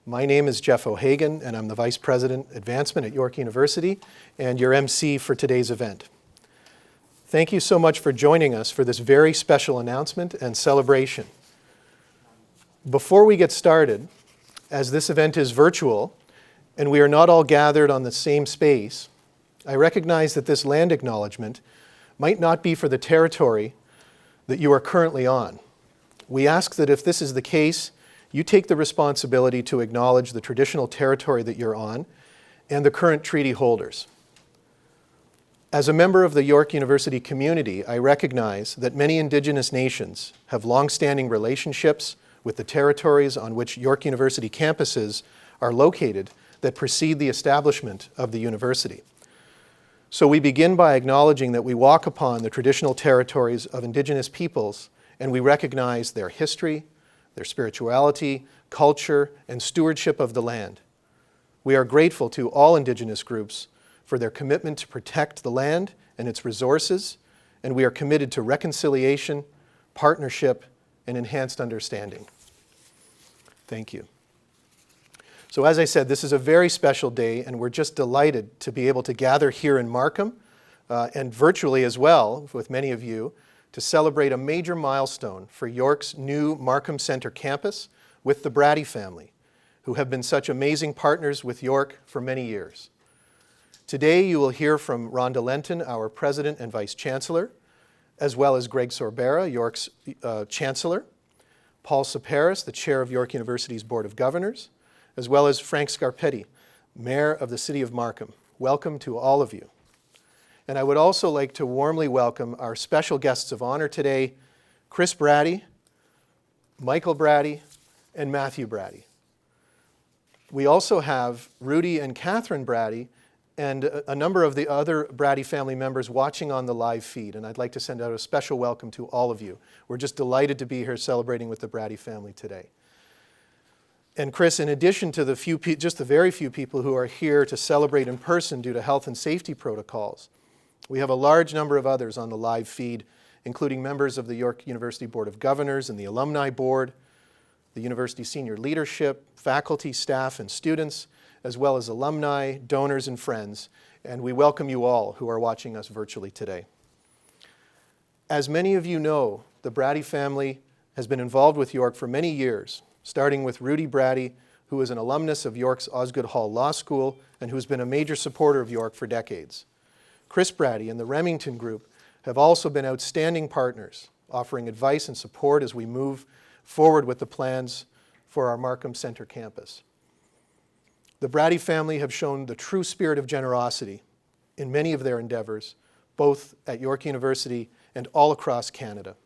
My name is Jeff O'Hagan, and I'm the Vice President, Advancement at York University, and your MC for today's event. Thank you so much for joining us for this very special announcement and celebration. Before we get started, as this event is virtual, and we are not all gathered on the same space, I recognize that this land acknowledgement might not be for the territory that you are currently on. We ask that if this is the case, you take the responsibility to acknowledge the traditional territory that you're on and the current treaty holders. As a member of the York University community, I recognize that many Indigenous nations have long-standing relationships with the territories on which York University campuses are located that precede the establishment of the university. So we begin by acknowledging that we walk upon the traditional territories of Indigenous peoples, and we recognize their history, their spirituality, culture, and stewardship of the land. We are grateful to all Indigenous groups for their commitment to protect the land and its resources, and we are committed to reconciliation, partnership, and enhanced understanding. Thank you. So as I said, this is a very special day, and we're just delighted to be able to gather here in Markham, and virtually as well, with many of you, to celebrate a major milestone for York's new Markham Centre Campus with the Brady family, who have been such amazing partners with York for many years. Today you will hear from Rhonda Lenton, our President and Vice Chancellor, as well as Greg Sorbera, York's Chancellor, Paul Saparis, the Chair of York University's Board of Governors, as well as Frank Scarpetti, Mayor of the City of Markham. Welcome to all of you. And I would also like to warmly welcome our special guests of honor today, Chris Brady, Michael Brady, and Matthew Brady. We also have Rudy and Catherine Brady and a number of the other Brady family members watching on the live feed, and I'd like to send out a special welcome to all of you. We're just delighted to be here celebrating with the Brady family today. And Chris, in addition to just the very few people who are here to celebrate in person due to health and safety protocols, we have a large number of others on the live feed, including members of the York University Board of Governors and the Alumni Board, the university senior leadership, faculty, staff, and students, as well as alumni, donors, and friends. And we welcome you all who are watching us virtually today. As many of you know, the Brady family has been involved with York for many years, starting with Rudy Brady, who is an alumnus of York's Osgoode Hall Law School and who has been a major supporter of York for decades. Chris Brady and the Remington Group have also been outstanding partners, offering advice and support as we move forward with the plans for our Markham Centre Campus. The Brady family have shown the true spirit of generosity in many of their endeavors, both at York University and all across Canada.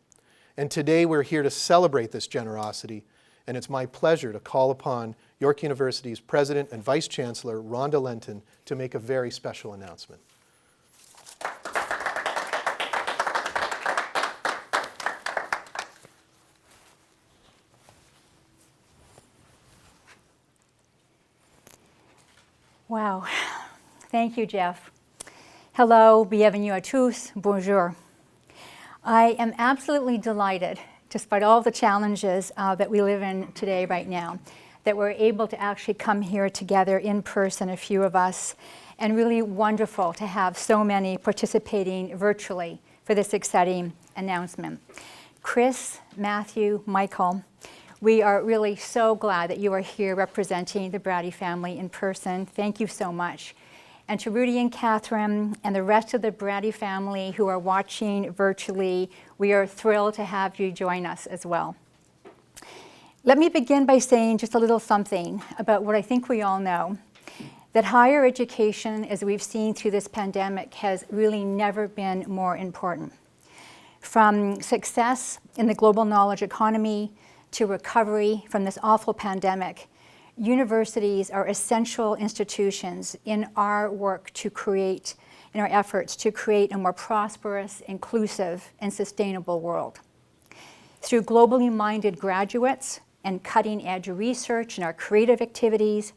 And today we're here to celebrate this generosity, and it's my pleasure to call upon York University's President and Vice Chancellor, Rhonda Lenton, to make a very special announcement. Wow. Thank you, Jeff. Hello, bienvenue à tous, bonjour. I am absolutely delighted, despite all the challenges that we live in today right now, that we're able to actually come here together in person, a few of us, and really wonderful to have so many participating virtually for this exciting announcement. Chris, Matthew, Michael, we are really so glad that you are here representing the Brady family in person. Thank you so much. And to Rudy and Catherine and the rest of the Brady family who are watching virtually, we are thrilled to have you join us as well. Let me begin by saying just a little something about what I think we all know, that higher education, as we've seen through this pandemic, has really never been more important. From success in the global knowledge economy to recovery from this awful pandemic, universities are essential institutions in our work to create, in our efforts to create a more prosperous, inclusive, and sustainable world. Through globally minded graduates and cutting-edge research and our creative activities,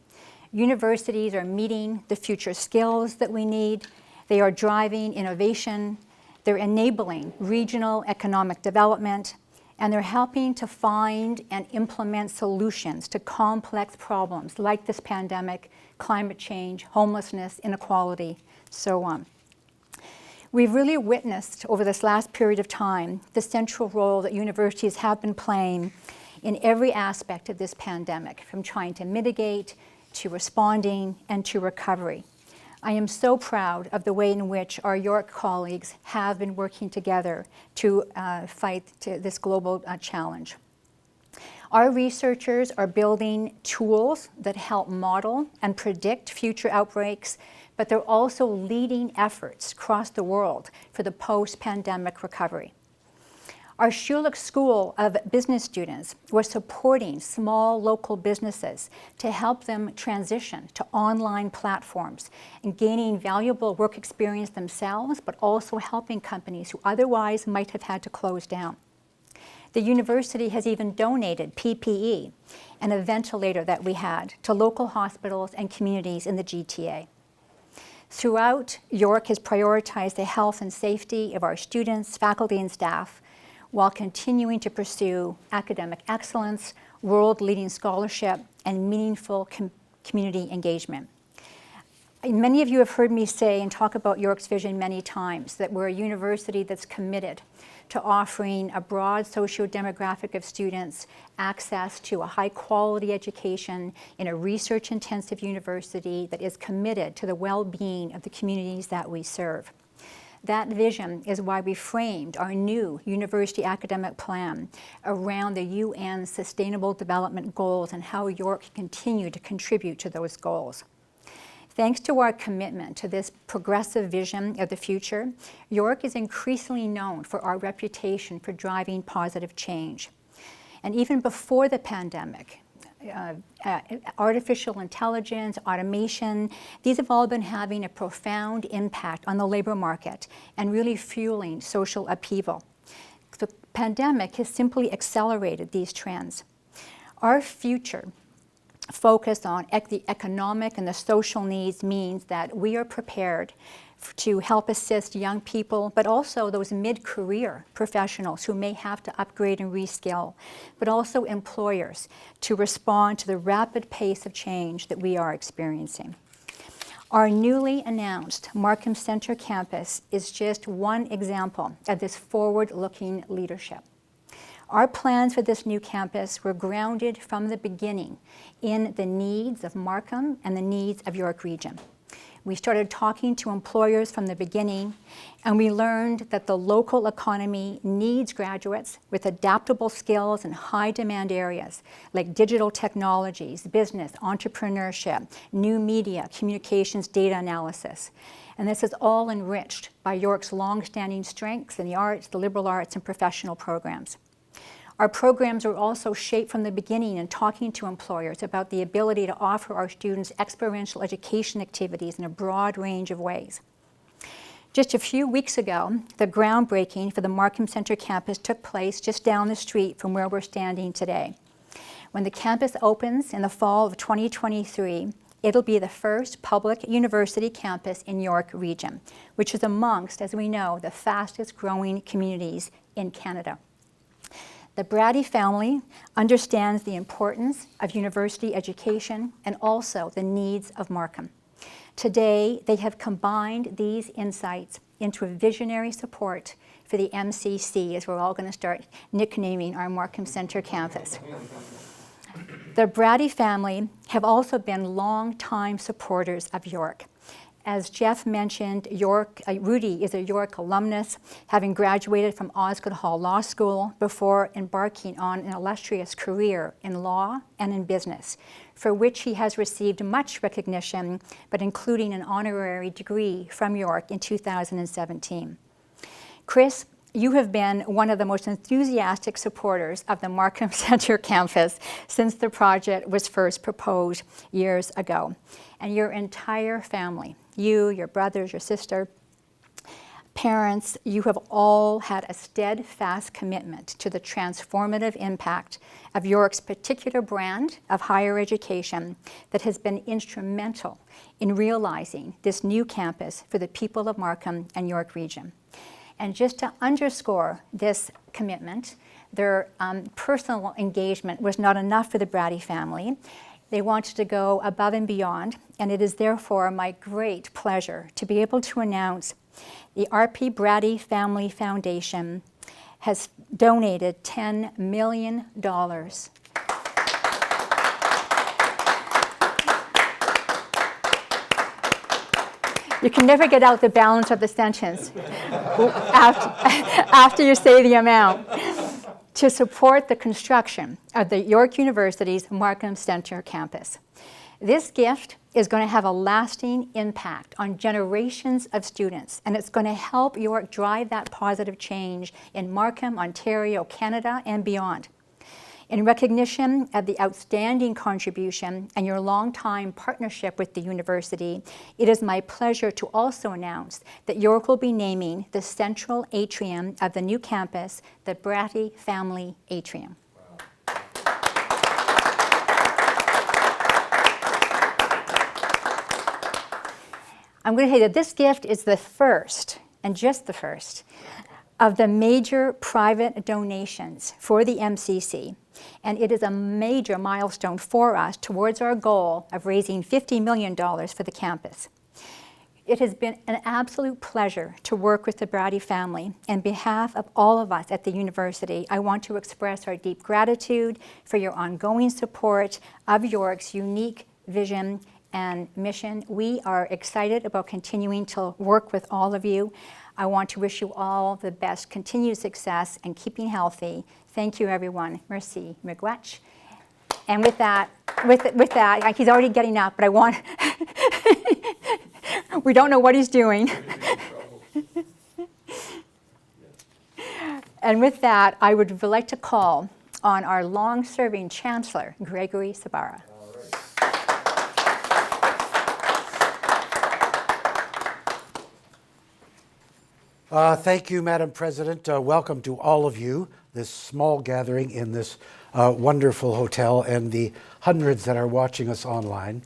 universities are meeting the future skills that we need. They are driving innovation. They're enabling regional economic development, and they're helping to find and implement solutions to complex problems like this pandemic, climate change, homelessness, inequality, so on. We've really witnessed over this last period of time the central role that universities have been playing in every aspect of this pandemic, from trying to mitigate, to responding, and to recovery. I am so proud of the way in which our York colleagues have been working together to fight this global challenge. Our researchers are building tools that help model and predict future outbreaks, but they're also leading efforts across the world for the post-pandemic recovery. Our Schulich School of Business students were supporting small local businesses to help them transition to online platforms and gaining valuable work experience themselves, but also helping companies who otherwise might have had to close down. The university has even donated PPE and a ventilator that we had to local hospitals and communities in the GTA. Throughout, York has prioritized the health and safety of our students, faculty, and staff, while continuing to pursue academic excellence, world-leading scholarship, and meaningful community engagement. Many of you have heard me say and talk about York's vision many times, that we're a university that's committed to offering a broad socio-demographic of students access to a high-quality education in a research-intensive university that is committed to the well-being of the communities that we serve. That vision is why we framed our new university academic plan around the UN Sustainable Development Goals and how York can continue to contribute to those goals. Thanks to our commitment to this progressive vision of the future, York is increasingly known for our reputation for driving positive change. And even before the pandemic, artificial intelligence, automation, these have all been having a profound impact on the labor market and really fueling social upheaval. The pandemic has simply accelerated these trends. Our future focus on the economic and the social needs means that we are prepared to help assist young people, but also those mid-career professionals who may have to upgrade and reskill, but also employers to respond to the rapid pace of change that we are experiencing. Our newly announced Markham Centre Campus is just one example of this forward-looking leadership. Our plans for this new campus were grounded from the beginning in the needs of Markham and the needs of York Region. We started talking to employers from the beginning, and we learned that the local economy needs graduates with adaptable skills in high-demand areas like digital technologies, business, entrepreneurship, new media, communications, data analysis. And this is all enriched by York's long-standing strengths in the arts, the liberal arts, and professional programs. Our programs are also shaped from the beginning in talking to employers about the ability to offer our students experiential education activities in a broad range of ways. Just a few weeks ago, the groundbreaking for the Markham Centre Campus took place just down the street from where we're standing today. When the campus opens in the fall of 2023, it'll be the first public university campus in York Region, which is amongst, as we know, the fastest growing communities in Canada. The Brady family understands the importance of university education and also the needs of Markham. Today, they have combined these insights into a visionary support for the MCC, as we're all going to start nicknaming our Markham Centre Campus. The Brady family have also been longtime supporters of York. As Jeff mentioned, Rudy is a York alumnus, having graduated from Osgoode Hall Law School before embarking on an illustrious career in law and in business, for which he has received much recognition, but including an honorary degree from York in 2017. Chris, you have been one of the most enthusiastic supporters of the Markham Centre Campus since the project was first proposed years ago. And your entire family, you, your brothers, your sister, parents, you have all had a steadfast commitment to the transformative impact of York's particular brand of higher education that has been instrumental in realizing this new campus for the people of Markham and York Region. And just to underscore this commitment, their personal engagement was not enough for the Brady family. They wanted to go above and beyond, and it is therefore my great pleasure to be able to announce the R.P. Brady Family Foundation has donated $10 million. You can never get out the balance of the sentence after you say the amount, to support the construction of the York University's Markham Centre Campus. This gift is going to have a lasting impact on generations of students, and it's going to help York drive that positive change in Markham, Ontario, Canada, and beyond. In recognition of the outstanding contribution and your long-time partnership with the university, it is my pleasure to also announce that York will be naming the central atrium of the new campus the Brady Family Atrium. Wow. I'm going to say that this gift is the first, and just the first, of the major private donations for the MCC. And it is a major milestone for us towards our goal of raising $50 million for the campus. It has been an absolute pleasure to work with the Brady family. On behalf of all of us at the university, I want to express our deep gratitude for your ongoing support of York's unique vision and mission. We are excited about continuing to work with all of you. I want to wish you all the best continued success and keeping healthy. Thank you, everyone. Merci, miigwech. And with that, he's already getting up, but I want, we don't know what he's doing. And with that, I would like to call on our long-serving Chancellor, Gregory Sabara. Thank you, Madam President. Welcome to all of you, this small gathering in this wonderful hotel, and the hundreds that are watching us online.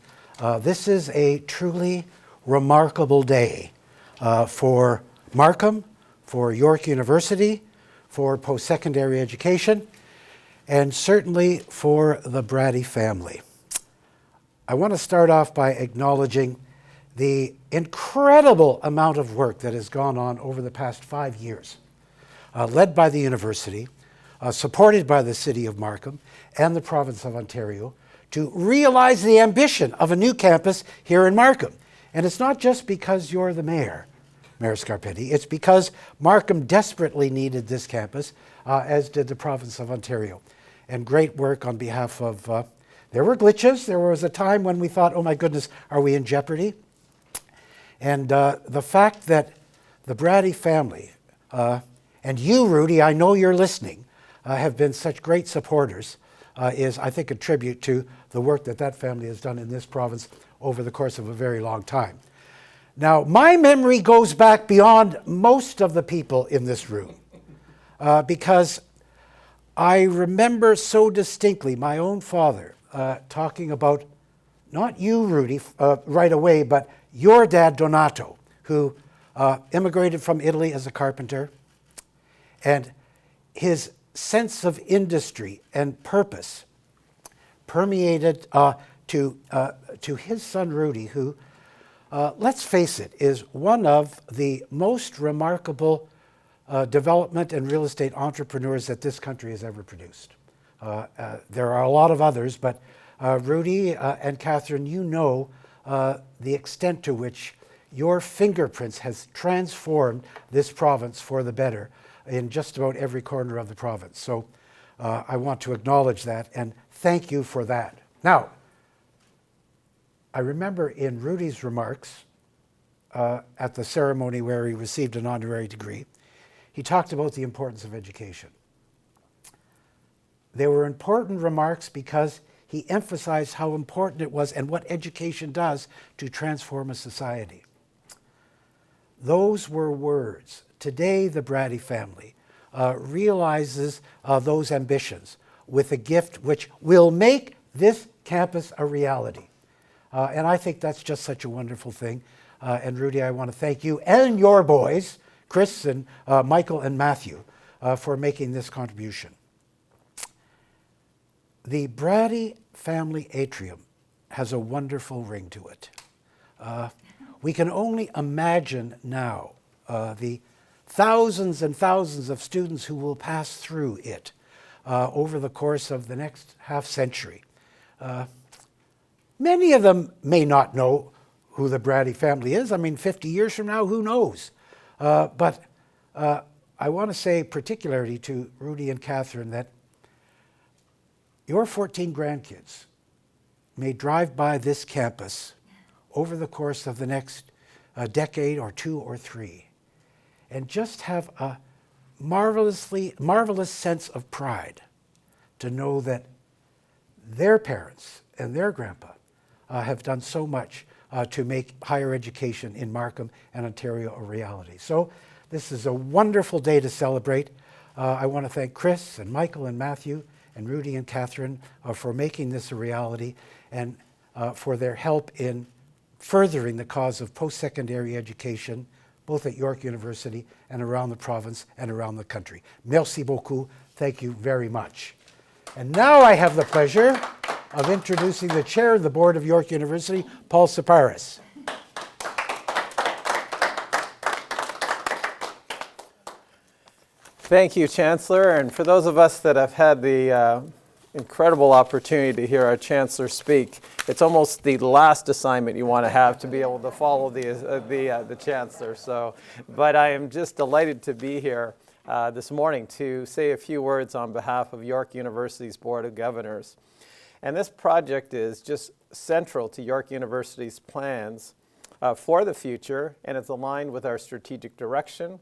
This is a truly remarkable day for Markham, for York University, for post-secondary education, and certainly for the Brady family. I want to start off by acknowledging the incredible amount of work that has gone on over the past 5 years, led by the university, supported by the City of Markham and the Province of Ontario, to realize the ambition of a new campus here in Markham. And it's not just because you're the mayor, Mayor Scarpetti, it's because Markham desperately needed this campus, as did the Province of Ontario. And great work on behalf of, there were glitches. There was a time when we thought, oh my goodness, are we in jeopardy? And the fact that the Brady family, and you, Rudy, I know you're listening, have been such great supporters, is, I think, a tribute to the work that that family has done in this province over the course of a very long time. Now, my memory goes back beyond most of the people in this room, because I remember so distinctly my own father talking about, not you, Rudy, right away, but your dad, Donato, who immigrated from Italy as a carpenter, and his sense of industry and purpose permeated to his son, Rudy, who, let's face it, is one of the most remarkable development and real estate entrepreneurs that this country has ever produced. There are a lot of others, but Rudy and Catherine, you know the extent to which your fingerprints has transformed this province for the better in just about every corner of the province. So I want to acknowledge that and thank you for that. Now, I remember in Rudy's remarks at the ceremony where he received an honorary degree, he talked about the importance of education. They were important remarks because he emphasized how important it was and what education does to transform a society. Those were words. Today, the Brady family realizes those ambitions with a gift which will make this campus a reality. And I think that's just such a wonderful thing. And Rudy, I want to thank you and your boys, Chris and Michael and Matthew for making this contribution. The Brady family atrium has a wonderful ring to it. We can only imagine now the thousands and thousands of students who will pass through it over the course of the next half century. Many of them may not know who the Brady family is. I mean, 50 years from now, who knows? But I want to say particularly to Rudy and Catherine that your 14 grandkids may drive by this campus over the course of the next decade or 2 or 3 and just have a marvelous sense of pride to know that their parents and their grandpa have done so much to make higher education in Markham and Ontario a reality. So this is a wonderful day to celebrate. I want to thank Chris and Michael and Matthew and Rudy and Catherine for making this a reality and for their help in furthering the cause of post-secondary education, both at York University and around the province and around the country. Merci beaucoup. Thank you very much. And now I have the pleasure of introducing the chair of the board of York University, Paul Siparis. Thank you, Chancellor. And for those of us that have had the incredible opportunity to hear our Chancellor speak, it's almost the last assignment you want to have to be able to follow the Chancellor. But I am just delighted to be here this morning to say a few words on behalf of York University's Board of Governors. And this project is just central to York University's plans for the future, and it's aligned with our strategic direction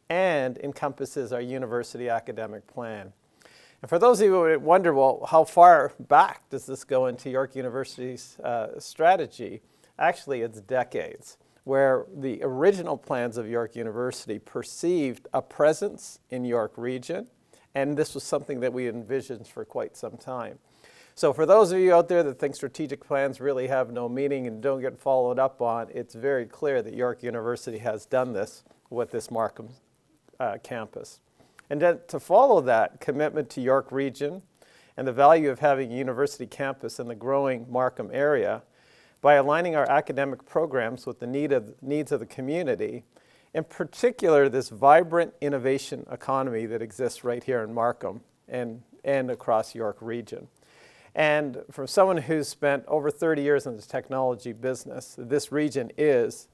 and encompasses our university academic plan. And for those of you who wonder, well, how far back does this go into York University's strategy? Actually, it's decades, where the original plans of York University perceived a presence in York Region, and this was something that we envisioned for quite some time. So for those of you out there that think strategic plans really have no meaning and don't get followed up on, it's very clear that York University has done this with this Markham campus. And then to follow that commitment to York Region and the value of having a university campus in the growing Markham area, by aligning our academic programs with the needs of the community, in particular this vibrant innovation economy that exists right here in Markham and across York Region. And from someone who's spent over 30 years in the technology business, this region is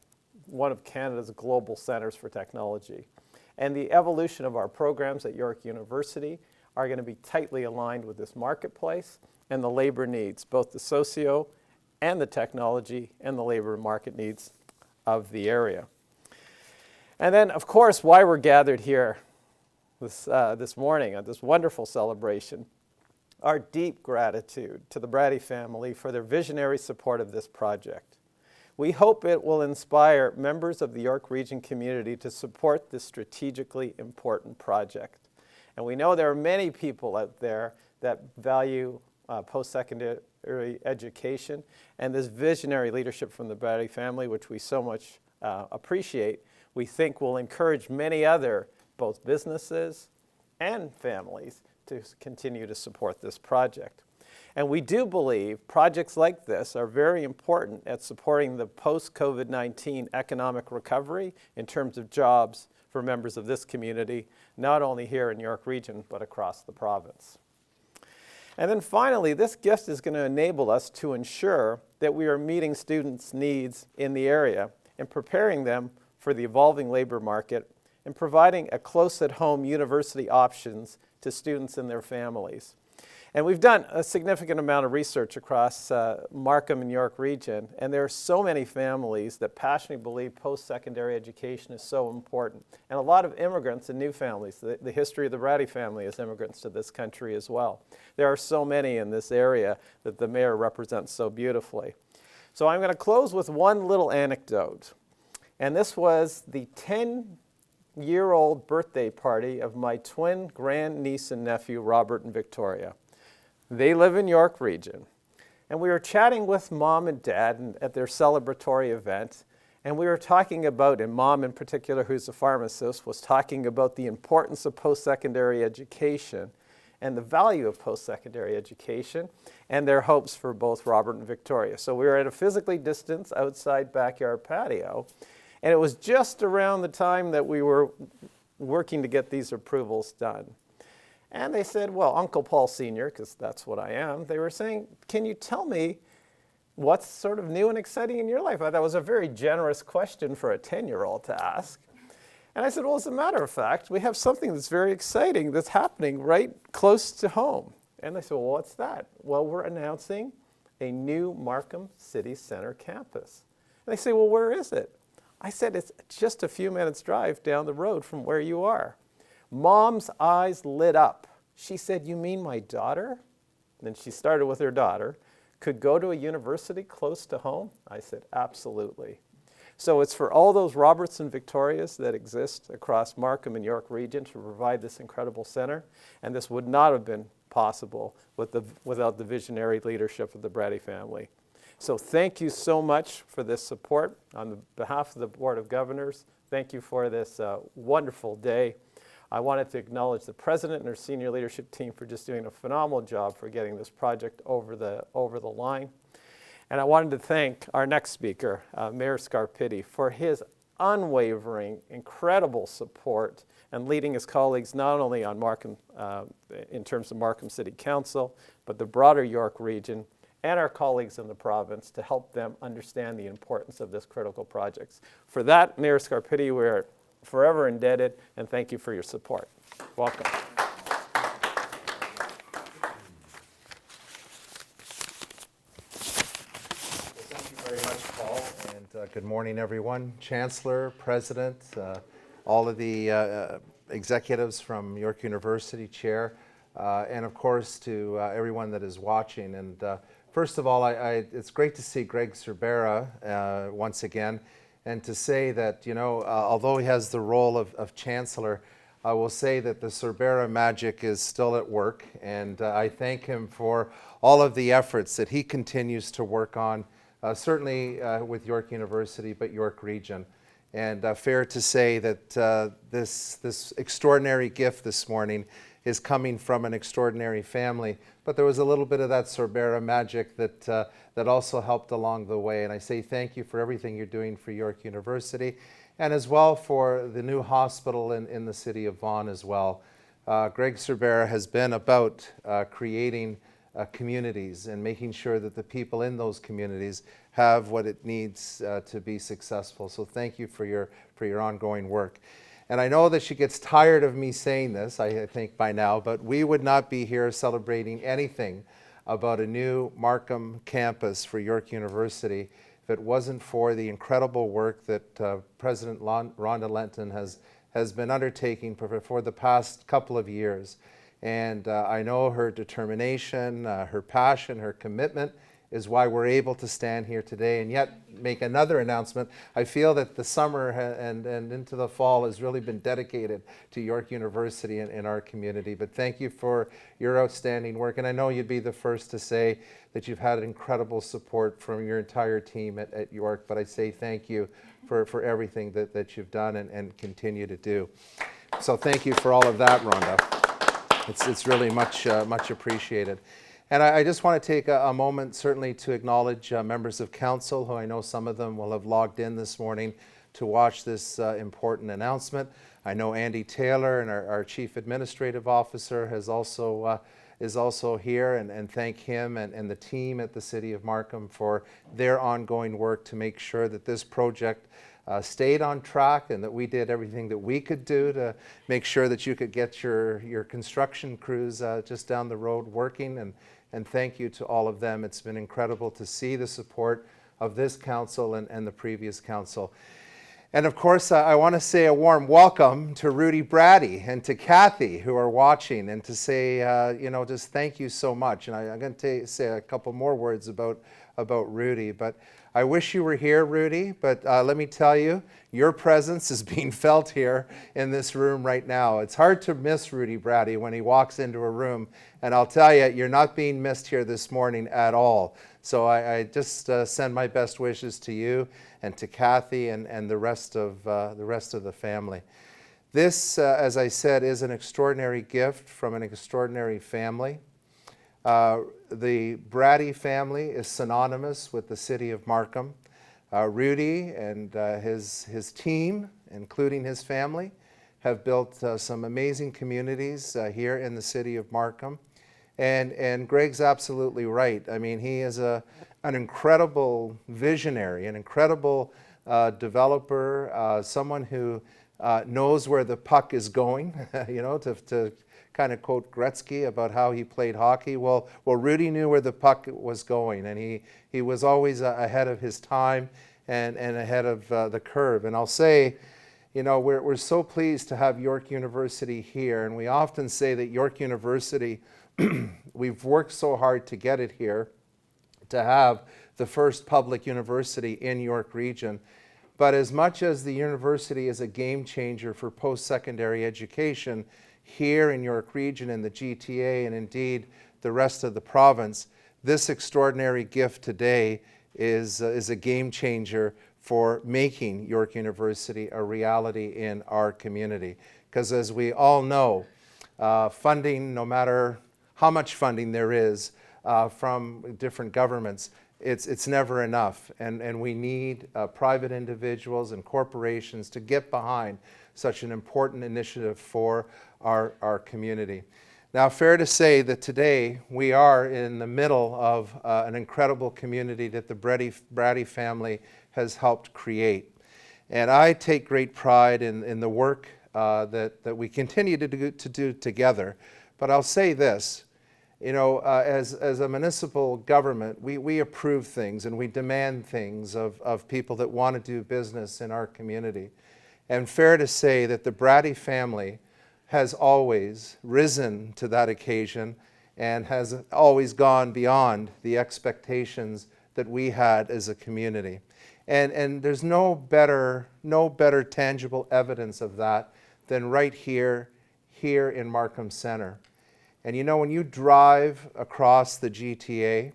one of Canada's global centers for technology. And the evolution of our programs at York University are going to be tightly aligned with this marketplace and the labor needs, both the socio and the technology and the labor market needs of the area. And then, of course, why we're gathered here this morning at this wonderful celebration. Our deep gratitude to the Brady family for their visionary support of this project. We hope it will inspire members of the York Region community to support this strategically important project. And we know there are many people out there that value post-secondary education, and this visionary leadership from the Brady family, which we so much appreciate, we think will encourage many other both businesses and families to continue to support this project. And we do believe projects like this are very important at supporting the post-COVID-19 economic recovery in terms of jobs for members of this community, not only here in York Region, but across the province. And then finally, this gift is going to enable us to ensure that we are meeting students' needs in the area and preparing them for the evolving labor market and providing a close-at-home university options to students and their families. And we've done a significant amount of research across Markham and York Region, and there are so many families that passionately believe post-secondary education is so important. And a lot of immigrants and new families. The history of the Brady family is immigrants to this country as well. There are so many in this area that the mayor represents so beautifully. So I'm going to close with one little anecdote. And this was the 10-year-old birthday party of my twin grandniece and nephew, Robert and Victoria. They live in York Region. And we were chatting with Mom and Dad at their celebratory event, And we were talking about, and Mom in particular, who's a pharmacist, was talking about the importance of post-secondary education and the value of post-secondary education and their hopes for both Robert and Victoria. So we were at a physically distanced outside backyard patio, and it was just around the time that we were working to get these approvals done. And they said, well, Uncle Paul Sr., because that's what I am, they were saying, can you tell me what's sort of new and exciting in your life? I thought that was a very generous question for a 10-year-old to ask. And I said, well, as a matter of fact, we have something that's very exciting that's happening right close to home. And they said, well, what's that? Well, we're announcing a new Markham City Centre campus. And they say, well, where is it? I said, it's just a few minutes drive down the road from where you are. Mom's eyes lit up. She said, you mean my daughter? And then she started with her daughter. Could go to a university close to home? I said, absolutely. So it's for all those Roberts and Victorias that exist across Markham and York region to provide this incredible center. And this would not have been possible without the visionary leadership of the Brady family. So thank you so much for this support. On behalf of the Board of Governors, thank you for this wonderful day. I wanted to acknowledge the President and her senior leadership team for just doing a phenomenal job for getting this project over the line. And I wanted to thank our next speaker, Mayor Scarpitti, for his unwavering, incredible support and leading his colleagues not only on Markham, in terms of Markham City Council, but the broader York region and our colleagues in the province to help them understand the importance of this critical project. For that, Mayor Scarpitti, we're forever indebted, and thank you for your support. Welcome. Thank you very much, Paul, and good morning, everyone. Chancellor, President, all of the executives from York University, Chair, and of course to everyone that is watching. And first of all, it's great to see Greg Cervera once again, and to say that, you know, although he has the role of Chancellor, I will say that the Cervera magic is still at work, and I thank him for all of the efforts that he continues to work on, certainly with York University, but York Region. And fair to say that this extraordinary gift this morning is coming from an extraordinary family, but there was a little bit of that Cervera magic that also helped along the way. And I say thank you for everything you're doing for York University, and as well for the new hospital in the city of Vaughan as well. Greg Cervera has been about creating communities and making sure that the people in those communities have what it needs to be successful. So thank you for your ongoing work. And I know that she gets tired of me saying this, I think by now, but we would not be here celebrating anything about a new Markham campus for York University if it wasn't for the incredible work that President Rhonda Lenton has been undertaking for the past couple of years. And I know her determination, her passion, her commitment is why we're able to stand here today and yet make another announcement. I feel that the summer and into the fall has really been dedicated to York University and our community. But thank you for your outstanding work. And I know you'd be the first to say that you've had incredible support from your entire team at York. But I say thank you for everything that you've done and continue to do. So thank you for all of that, Rhonda. It's really much appreciated. And I just want to take a moment certainly to acknowledge members of council, who I know some of them will have logged in this morning to watch this important announcement. I know Andy Taylor, and our Chief Administrative Officer, is also here, and thank him and the team at the City of Markham for their ongoing work to make sure that this project stayed on track and that we did everything that we could do to make sure that you could get your construction crews just down the road working. And thank you to all of them. It's been incredible to see the support of this council and the previous council. And of course, I want to say a warm welcome to Rudy Brady and to Kathy, who are watching, and to say, just thank you so much. And I'm going to say a couple more words about about Rudy. But I wish you were here, Rudy, but let me tell you, your presence is being felt here in this room right now. It's hard to miss Rudy Brady when he walks into a room, and I'll tell you, you're not being missed here this morning at all. So I just send my best wishes to you and to Kathy and the rest of the family. This, as I said, is an extraordinary gift from an extraordinary family. The Brady family is synonymous with the city of Markham. Rudy and his team, including his family, have built some amazing communities here in the city of Markham. And Greg's absolutely right. I mean, he is an incredible visionary, an incredible developer, someone who knows where the puck is going, you know, to kind of quote Gretzky about how he played hockey. Well, Rudy knew where the puck was going, and he was always ahead of his time and ahead of the curve. And I'll say, you know, we're so pleased to have York University here, and we often say that York University, we've worked so hard to get it here, to have the first public university in York Region. But as much as the university is a game changer for post-secondary education here in York Region and the GTA and indeed the rest of the province, this extraordinary gift today is a game changer for making York University a reality in our community. Because as we all know, funding, no matter how much funding there is from different governments, it's never enough. And we need private individuals and corporations to get behind such an important initiative for our community. Now, fair to say that today we are in the middle of an incredible community that the Brady family has helped create. And I take great pride in the work that we continue to do together. But I'll say this, you know, as a municipal government, we approve things and we demand things of people that want to do business in our community. And fair to say that the Brady family has always risen to that occasion and has always gone beyond the expectations that we had as a community. And there's no better tangible evidence of that than right here in Markham Centre. And you know, when you drive across the GTA,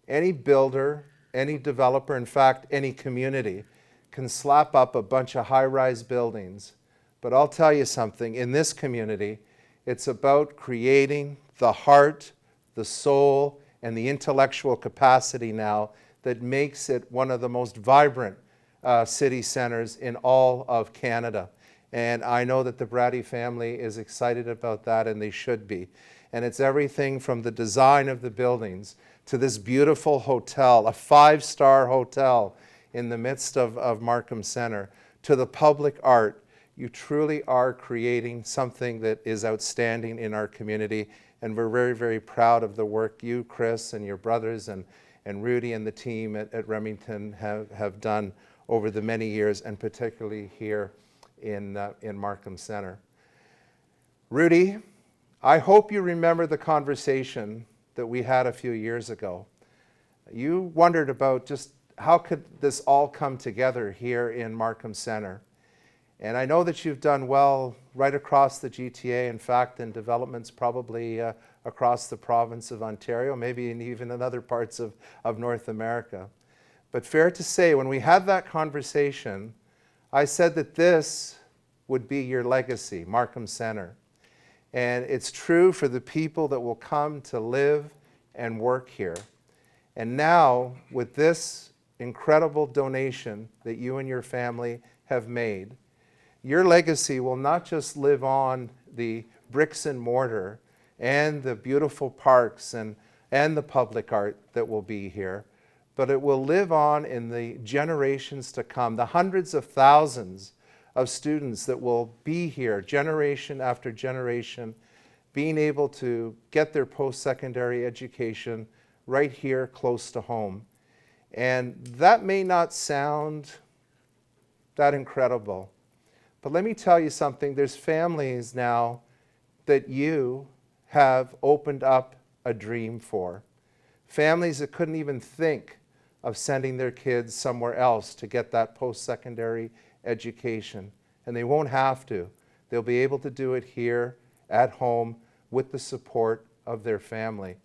any builder, any developer, in fact, any community can slap up a bunch of high-rise buildings. But I'll tell you something, in this community, it's about creating the heart, the soul, and the intellectual capacity now that makes it one of the most vibrant city centers in all of Canada. And I know that the Brady family is excited about that, and they should be. And it's everything from the design of the buildings to this beautiful hotel, a 5-star hotel in the midst of Markham Centre, to the public art. You truly are creating something that is outstanding in our community, and we're very, very proud of the work you, Chris, and your brothers, and Rudy and the team at Remington have done over the many years, and particularly here in Markham Centre. Rudy, I hope you remember the conversation that we had a few years ago. You wondered about just how could this all come together here in Markham Centre. And I know that you've done well right across the GTA, in fact, in developments probably across the province of Ontario, maybe even in other parts of North America. But fair to say, when we had that conversation, I said that this would be your legacy, Markham Centre. And it's true for the people that will come to live and work here. And now, with this incredible donation that you and your family have made, your legacy will not just live on the bricks and mortar and the beautiful parks and the public art that will be here, but it will live on in the generations to come, the hundreds of thousands of students that will be here generation after generation, being able to get their post-secondary education right here close to home. And that may not sound that incredible, but let me tell you something, there's families now that you have opened up a dream for. Families that couldn't even think of sending their kids somewhere else to get that post-secondary education. And they won't have to. They'll be able to do it here at home with the support of their family.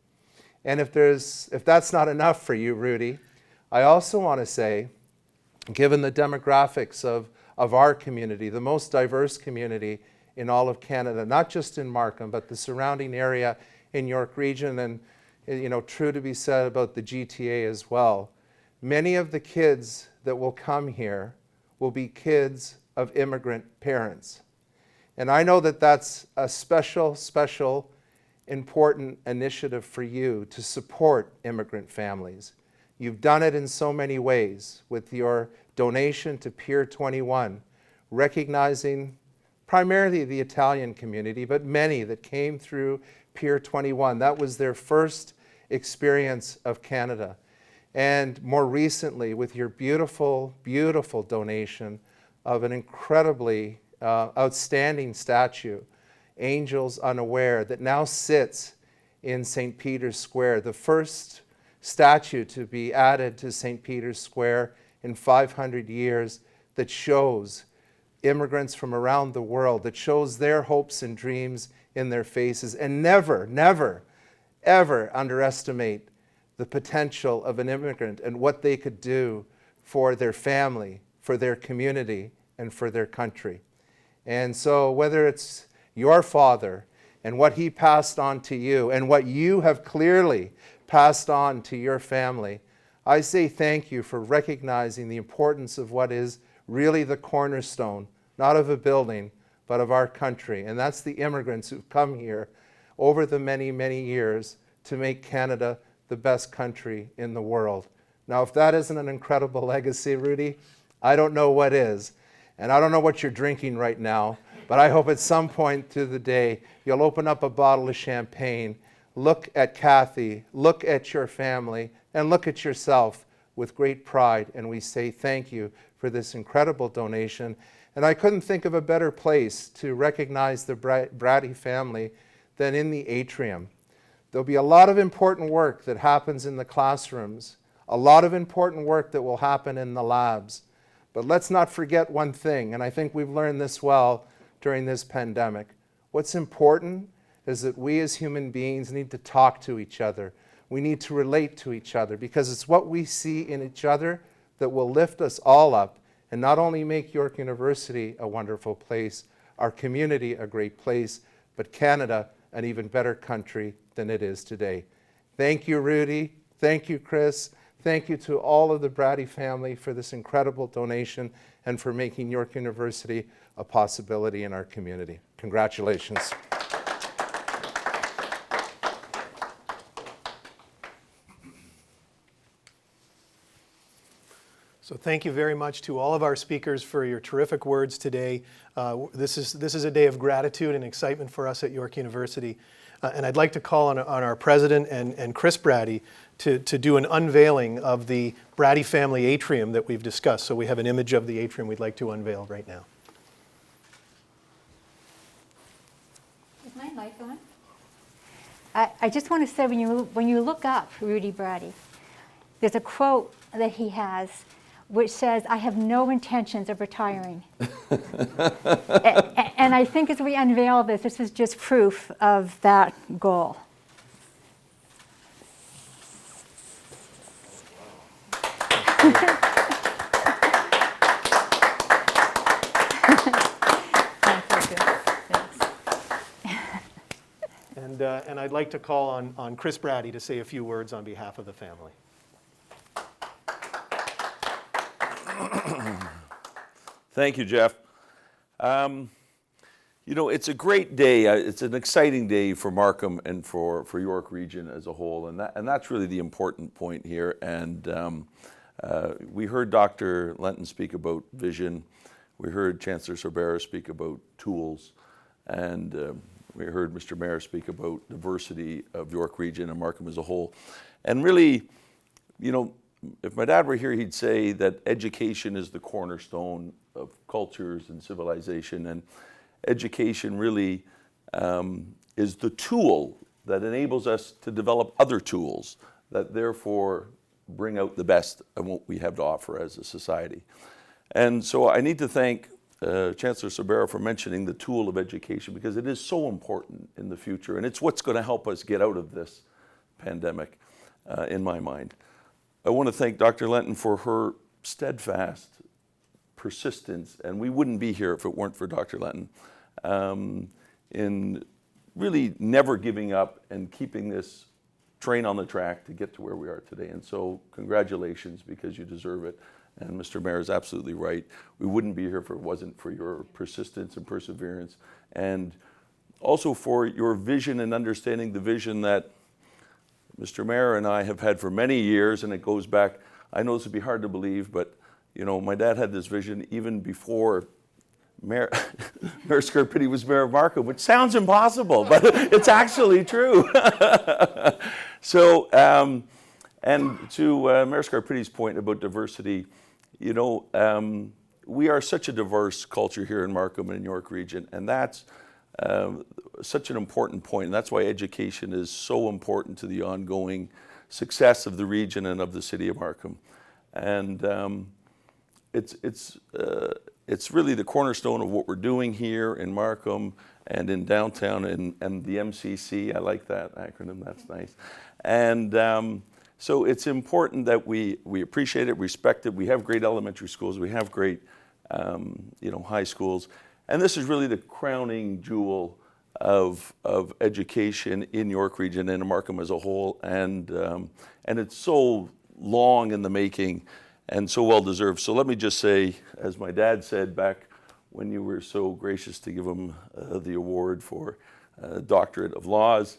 And if that's not enough for you, Rudy, I also want to say, given the demographics of our community, the most diverse community in all of Canada, not just in Markham, but the surrounding area in York Region, and true to be said about the GTA as well, many of the kids that will come here will be kids of immigrant parents. And I know that that's a special, important initiative for you to support immigrant families. You've done it in so many ways with your donation to Pier 21, recognizing primarily the Italian community, but many that came through Pier 21. That was their first experience of Canada. And more recently, with your beautiful, beautiful donation of an incredibly outstanding statue, Angels Unaware, that now sits in St. Peter's Square, the first statue to be added to St. Peter's Square in 500 years, that shows immigrants from around the world, that shows their hopes and dreams in their faces. And never, never, ever underestimate the potential of an immigrant and what they could do for their family, for their community, and for their country. And so whether it's your father and what he passed on to you and what you have clearly passed on to your family, I say thank you for recognizing the importance of what is really the cornerstone, not of a building, but of our country. And that's the immigrants who've come here over the many, many years to make Canada the best country in the world. Now, if that isn't an incredible legacy, Rudy, I don't know what is. And I don't know what you're drinking right now, but I hope at some point through the day you'll open up a bottle of champagne, look at Kathy, look at your family, and look at yourself with great pride. And we say thank you for this incredible donation. And I couldn't think of a better place to recognize the Brady family than in the atrium. There'll be a lot of important work that happens in the classrooms, a lot of important work that will happen in the labs. But let's not forget one thing, and I think we've learned this well during this pandemic. What's important is that we as human beings need to talk to each other. We need to relate to each other, because it's what we see in each other that will lift us all up and not only make York University a wonderful place, our community a great place, but Canada an even better country than it is today. Thank you, Rudy. Thank you, Chris. Thank you to all of the Brady family for this incredible donation and for making York University a possibility in our community. Congratulations. So thank you very much to all of our speakers for your terrific words today. This is a day of gratitude and excitement for us at York University. And I'd like to call on our president and Chris Brady to do an unveiling of the Brady family atrium that we've discussed. So we have an image of the atrium we'd like to unveil right now. Is my mic on? I just want to say, when you look up Rudy Brady, there's a quote that he has which says, "I have no intentions of retiring." And I think as we unveil this is just proof of that goal. And I'd like to call on Chris Brady to say a few words on behalf of the family. Thank you, Jeff. It's a great day. It's an exciting day for Markham and for York Region as a whole, and that's really the important point here. And we heard Dr. Lenton speak about vision. We heard Chancellor Sorbera speak about tools, and we heard Mr. Mayor speak about diversity of York Region and Markham as a whole. And really, if my dad were here, he'd say that education is the cornerstone of cultures and civilization, and education really is the tool that enables us to develop other tools that therefore bring out the best of what we have to offer as a society. And so I need to thank Chancellor Sabera for mentioning the tool of education, because it is so important in the future, and it's what's going to help us get out of this pandemic, in my mind. I want to thank Dr. Lenton for her steadfast persistence, and we wouldn't be here if it weren't for Dr. Lenton, in really never giving up and keeping this train on the track to get to where we are today. And so congratulations, because you deserve it. And Mr. Mayor is absolutely right. We wouldn't be here if it wasn't for your persistence and perseverance, and also for your vision and understanding the vision that Mr. Mayor and I have had for many years, and it goes back, I know this would be hard to believe, but you know, my dad had this vision even before Mayor Scarpitti was mayor of Markham, which sounds impossible, but it's actually true. So, and to Mayor Scarpitti's point about diversity, you know, we are such a diverse culture here in Markham and York Region, and that's such an important point, and that's why education is so important to the ongoing success of the region and of the city of Markham. And it's really the cornerstone of what we're doing here in Markham and in downtown and the MCC. I like that acronym, that's nice. And so it's important that we appreciate it, respect it. We have great elementary schools, we have great you know, high schools. And this is really the crowning jewel of education in York Region and in Markham as a whole. And it's so long in the making and so well deserved. So let me just say, as my dad said back when you were so gracious to give him the award for Doctorate of Laws,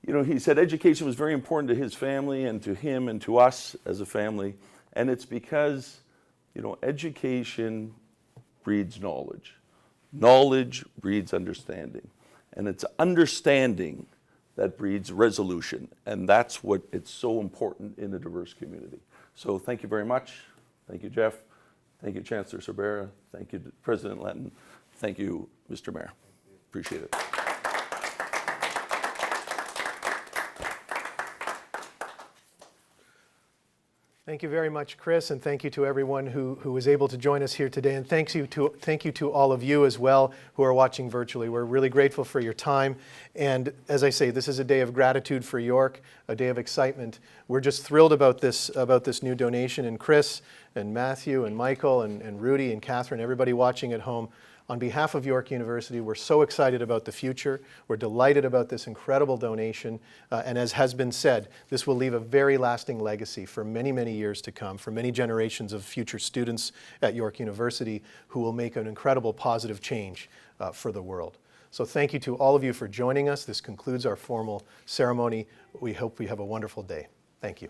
you know, he said education was very important to his family and to him and to us as a family. And it's because, you know, education breeds knowledge. Knowledge breeds understanding. And it's understanding that breeds resolution. And that's what it's so important in a diverse community. So thank you very much. Thank you, Jeff. Thank you, Chancellor Sabera. Thank you, President Lenton. Thank you, Mr. Mayor. Appreciate it. Thank you very much, Chris, and thank you to everyone who was able to join us here today. And thank you to all of you as well who are watching virtually. We're really grateful for your time. And as I say, this is a day of gratitude for York, a day of excitement. We're just thrilled about this new donation. And Chris and Matthew and Michael and Rudy and Catherine, everybody watching at home, on behalf of York University, we're so excited about the future. We're delighted about this incredible donation. And as has been said, this will leave a very lasting legacy for many, many years to come, for many generations of future students at York University who will make an incredible positive change for the world. So thank you to all of you for joining us. This concludes our formal ceremony. We hope we have a wonderful day. Thank you.